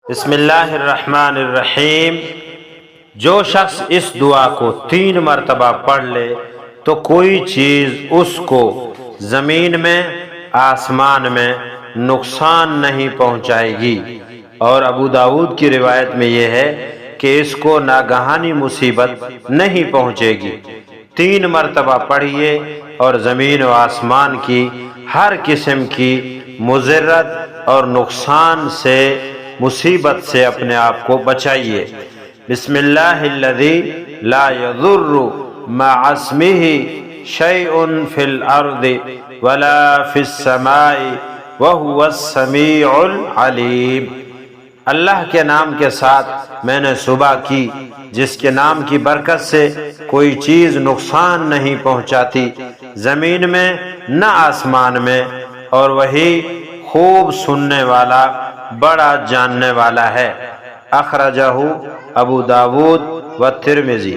بسم اللہ الرحمن الرحیم۔ جو شخص اس دعا کو 3 مرتبہ پڑھ لے تو کوئی چیز اس کو زمین میں آسمان میں نقصان نہیں پہنچائے گی۔ اور ابو داؤد کی روایت میں یہ ہے کہ اس کو ناگہانی مصیبت نہیں پہنچے گی۔ 3 مرتبہ پڑھیے اور زمین و آسمان کی ہر قسم کی مضرت اور نقصان سے، مصیبت سے اپنے آپ کو بچائیے۔ بسم اللہ الذی لا یضر مع اسمہ شیء فی الارض ولا فی السماء وہو السمیع العلیم۔ اللہ کے نام کے ساتھ میں نے صبح کی، جس کے نام کی برکت سے کوئی چیز نقصان نہیں پہنچاتی زمین میں نہ آسمان میں، اور وہی خوب سننے والا بڑا جاننے والا ہے۔ اخرجہ ابو داود و ترمذی۔